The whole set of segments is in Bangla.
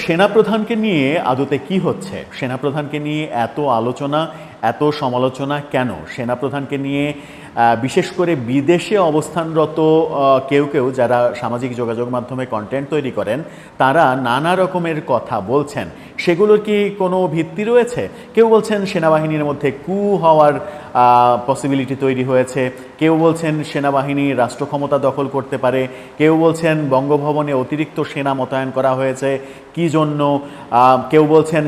সেনাপ্রধানকে নিয়ে আদতে কি হচ্ছে? সেনাপ্রধানকে নিয়ে এত আলোচনা, এত সমালোচনা কেন? সেনাপ্রধানকে নিয়ে বিশেষ করে বিদেশে অবস্থানরত কেউ কেউ যারা সামাজিক যোগাযোগ মাধ্যমে কন্টেন্ট তৈরি করেন, তারা নানা রকমের কথা বলছেন। সেগুলোর কি কোনো ভিত্তি রয়েছে? কেউ বলছেন সেনাবাহিনীর মধ্যে কু হওয়ার পসিবিলিটি তৈরি হয়েছে, কেউ বলছেন সেনাবাহিনী রাষ্ট্র ক্ষমতা দখল করতে পারে, কেউ বলছেন বঙ্গভবনে অতিরিক্ত সেনা মোতায়েন করা হয়েছে কি জন্য, কেউ বলছেন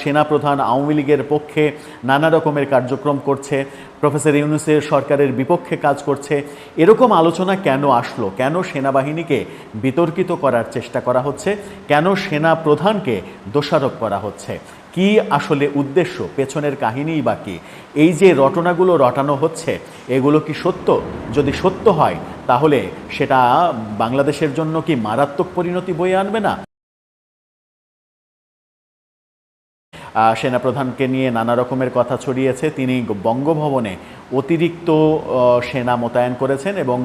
সেনাপ্রধান আওয়ামী লীগের পক্ষে নানা রকমের কার্যক্রম করছে, প্রফেসর ইউনূসের সরকারের বিপক্ষে কাজ করছে। এরকম আলোচনা কেন আসলো? কেন সেনাবাহিনীকে বিতর্কিত করার চেষ্টা করা হচ্ছে? কেন সেনাপ্রধানকে দোষারোপ করা হচ্ছে? কি আসলে উদ্দেশ্য? পেছনের কাহিনীই বা কী? এই যে রটনাগুলো রটানো হচ্ছে, এগুলো কি সত্য? যদি সত্য হয় তাহলে সেটা বাংলাদেশের জন্য কি মারাত্মক পরিণতি বয়ে আনবে না? সেনাপ্রধানকে নিয়ে নানা রকমের কথা ছড়িয়েছে। তিনি বঙ্গভবনে অতিরিক্ত সেনা মোতায়েন করেছেন এবং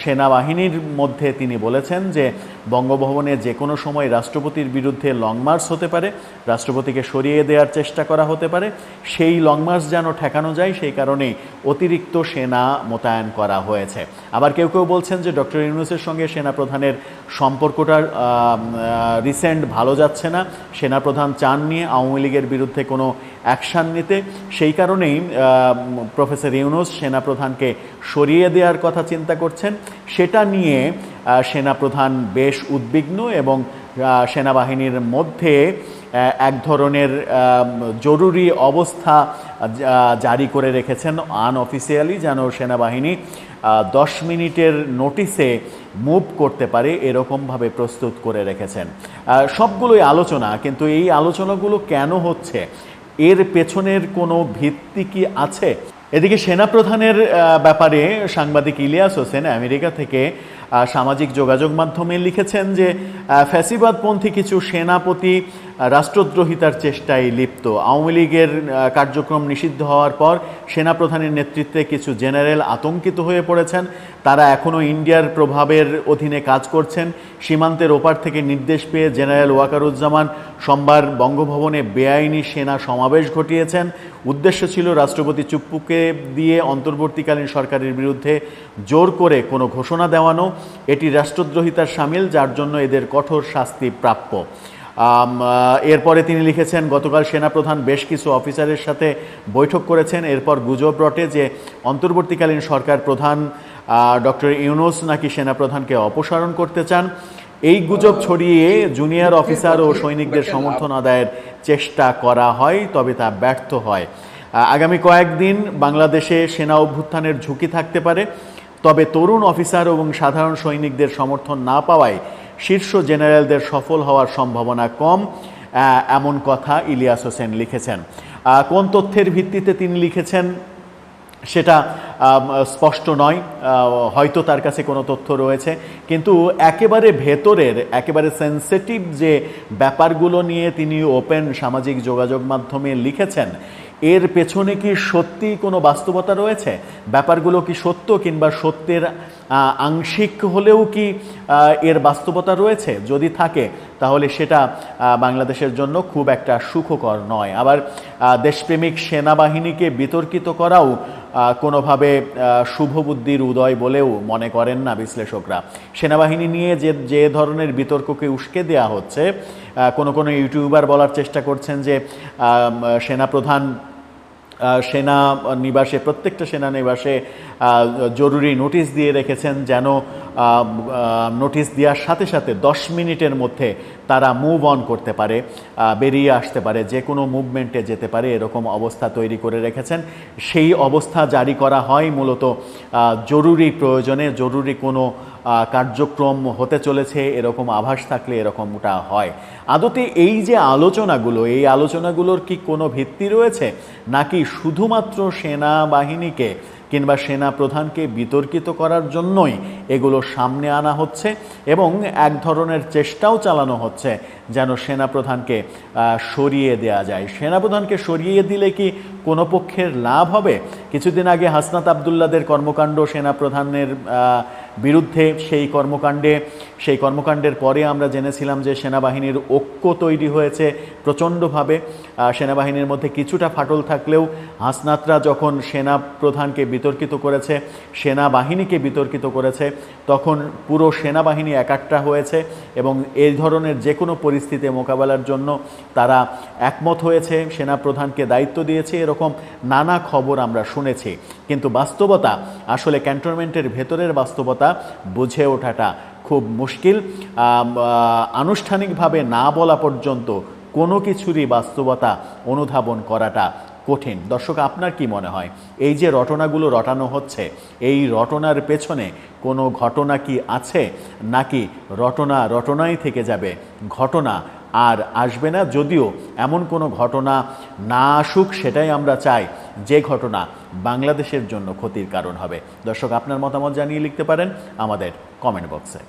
সেনাবাহিনীর মধ্যে তিনি বলেছেন যে বঙ্গভবনে যে কোনো সময় রাষ্ট্রপতির বিরুদ্ধে লং মার্চ হতে পারে, রাষ্ট্রপতিকে সরিয়ে দেওয়ার চেষ্টা করা হতে পারে। সেই লং মার্চ যেন ঠেকানো যায় সেই কারণেই অতিরিক্ত সেনা মোতায়েন করা হয়েছে। আবার কেউ কেউ বলছেন যে ডক্টর ইউনূসের সঙ্গে সেনাপ্রধানের সম্পর্কটা রিসেন্ট ভালো যাচ্ছে না, সেনাপ্রধান চাননি আওয়ামী লীগের বিরুদ্ধে কোনো অ্যাকশান নিতে, সেই কারণেই প্রফেসর ইউনূস সেনাপ্রধানকে সরিয়ে দেওয়ার কথা চিন্তা করছেন। সেটা নিয়ে সেনাপ্রধান বেশ উদ্বিগ্ন এবং সেনাবাহিনীর মধ্যে এক ধরনের জরুরি অবস্থা জারি করে রেখেছেন আনঅফিসিয়ালি, যেন সেনাবাহিনী 10 মিনিটের নোটিসে মুভ করতে পারে এরকমভাবে প্রস্তুত করে রেখেছেন। সবগুলোই আলোচনা, কিন্তু এই আলোচনাগুলো কেন হচ্ছে? এর পেছনের কোনো ভিত্তি কি আছে? এদিকে সেনাপ্রধানের ব্যাপারে সাংবাদিক ইলিয়াস হোসেন আমেরিকা থেকে সামাজিক যোগাযোগ মাধ্যমে লিখেছেন যে ফ্যাসিবাদপন্থী কিছু সেনাপতি রাষ্ট্রদ্রোহিতার চেষ্টায় লিপ্ত। আওয়ামী লীগের কার্যক্রম নিষিদ্ধ হওয়ার পর সেনাপ্রধানের নেতৃত্বে কিছু জেনারেল আতঙ্কিত হয়ে পড়েছেন। তারা এখনও ইন্ডিয়ার প্রভাবের অধীনে কাজ করছেন। সীমান্তের ওপার থেকে নির্দেশ পেয়ে জেনারেল ওয়াকারুজ্জামান সোমবার বঙ্গভবনে বেআইনি সেনা সমাবেশ ঘটিয়েছেন। উদ্দেশ্য ছিল রাষ্ট্রপতি চুপ্পুকে দিয়ে অন্তর্বর্তীকালীন সরকারের বিরুদ্ধে জোর করে কোনো ঘোষণা দেওয়ানো। এটি রাষ্ট্রদ্রোহিতার শামিল, যার জন্য এদের কঠোর শাস্তি প্রাপ্য। এরপরে তিনি লিখেছেন, গতকাল সেনাপ্রধান বেশ কিছু অফিসারের সাথে বৈঠক করেছেন। এরপর গুজব রটে যে অন্তর্বর্তীকালীন সরকার প্রধান ডক্টর ইউনূস নাকি সেনাপ্রধানকে অপসারণ করতে চান। এই গুজব ছড়িয়ে জুনিয়র অফিসার ও সৈনিকদের সমর্থন আদায়ের চেষ্টা করা হয়, তবে তা ব্যর্থ হয়। আগামী কয়েকদিন বাংলাদেশে সেনা অভ্যুত্থানের ঝুঁকি থাকতে পারে, তবে তরুণ অফিসার এবং সাধারণ সৈনিকদের সমর্থন না পাওয়ায় শীর্ষ জেনারেলদের সফল হওয়ার সম্ভাবনা কম, এমন কথা ইলিয়াস হোসেন লিখেছেন। কোন তথ্যের ভিত্তিতে তিনি লিখেছেন সেটা স্পষ্ট নয়, হয়তো তার কাছে কোনো তথ্য রয়েছে, কিন্তু একেবারে ভেতরের, একেবারে সেন্সিটিভ যে ব্যাপারগুলো নিয়ে তিনি ওপেন সামাজিক যোগাযোগ মাধ্যমে লিখেছেন, এর পেছনে কি সত্যি কোনো বাস্তবতা রয়েছে? ব্যাপারগুলো কি সত্য, কিংবা সত্যের আংশিক হলেও কি এর বাস্তবতা রয়েছে? যদি থাকে তাহলে সেটা বাংলাদেশের জন্য খুব একটা সুখকর নয়। আবার দেশপ্রেমিক সেনাবাহিনীকে বিতর্কিত করাও কোনোভাবে শুভবুদ্ধির উদয় বলেও মনে করেন না বিশ্লেষকরা। সেনাবাহিনী নিয়ে যে ধরনের বিতর্ককে উস্কে দেওয়া হচ্ছে, কোনো ইউটিউবার বলার চেষ্টা করছেন যে সেনাপ্রধান সেনা নিবাসে, প্রত্যেকটা সেনা নিবাসে জরুরি নোটিশ দিয়ে রেখেছেন, যেন নোটিশ দেওয়ার সাথে সাথে 10 মিনিটের মধ্যে তারা মুভ অন করতে পারে, বেরিয়ে আসতে পারে, যে কোনো মুভমেন্টে যেতে পারে, এরকম অবস্থা তৈরি করে রেখেছেন। সেই অবস্থা জারি করা হয় মূলত জরুরি প্রয়োজনে, জরুরি কোনো কার্যক্রম হতে চলেছে এরকম আভাস থাকলে এরকমটা হয়। আদতে এই যে আলোচনাগুলো, এই আলোচনাগুলোর কি কোনো ভিত্তি রয়েছে, নাকি শুধুমাত্র সেনাবাহিনীকে কিংবা সেনা প্রধানকে বিতর্কিত করার জন্যই এগুলো সামনে আনা হচ্ছে এবং এক ধরনের চেষ্টাও চালানো হচ্ছে যেন সেনাপ্রধানকে সরিয়ে দেয়া যায়? সেনাপ্রধানকে সরিয়ে দিলে কি কোনো পক্ষের লাভ হবে? কিছুদিন আগে হাসনাত আবদুল্লাদের কর্মকাণ্ড সেনাপ্রধানের বিরুদ্ধে সেই কর্মকাণ্ডের পরে আমরা জেনেছিলাম যে সেনাবাহিনীর ঐক্য তৈরি হয়েছে প্রচণ্ডভাবে। সেনাবাহিনীর মধ্যে কিছুটা ফাটল থাকলেও হাসনাতরা যখন সেনা প্রধানকে বিতর্কিত করেছে, সেনাবাহিনীকে বিতর্কিত করেছে, তখন পুরো সেনাবাহিনী একাট্টা হয়েছে এবং এই ধরনের যে কোনো পরিস্থিতি মোকাবেলার জন্য তারা একমত হয়েছে, সেনা প্রধানকে দায়িত্ব দিয়েছে, এরকম নানা খবর আমরা শুনেছি। কিন্তু বাস্তবতা, আসলে ক্যান্টনমেন্টের ভেতরের বাস্তবতা বুঝে ওঠাটা খুব মুশকিল। আনুষ্ঠানিকভাবে না বলা পর্যন্ত কোনো কিছুরই বাস্তবতা অনুধাবন করাটা কঠিন। দর্শক, আপনার কি মনে হয় এই যে রটনাগুলো রটানো হচ্ছে, এই রটনার পেছনে কোনো ঘটনা কি আছে, নাকি রটনাই থেকে যাবে, ঘটনা আর আসবে না? যদিও এমন কোনো ঘটনা না আসুক সেটাই আমরা চাই, যে ঘটনা বাংলাদেশের জন্য ক্ষতির কারণ হবে। দর্শক, আপনার মতামত জানিয়ে লিখতে পারেন আমাদের কমেন্ট বক্সে।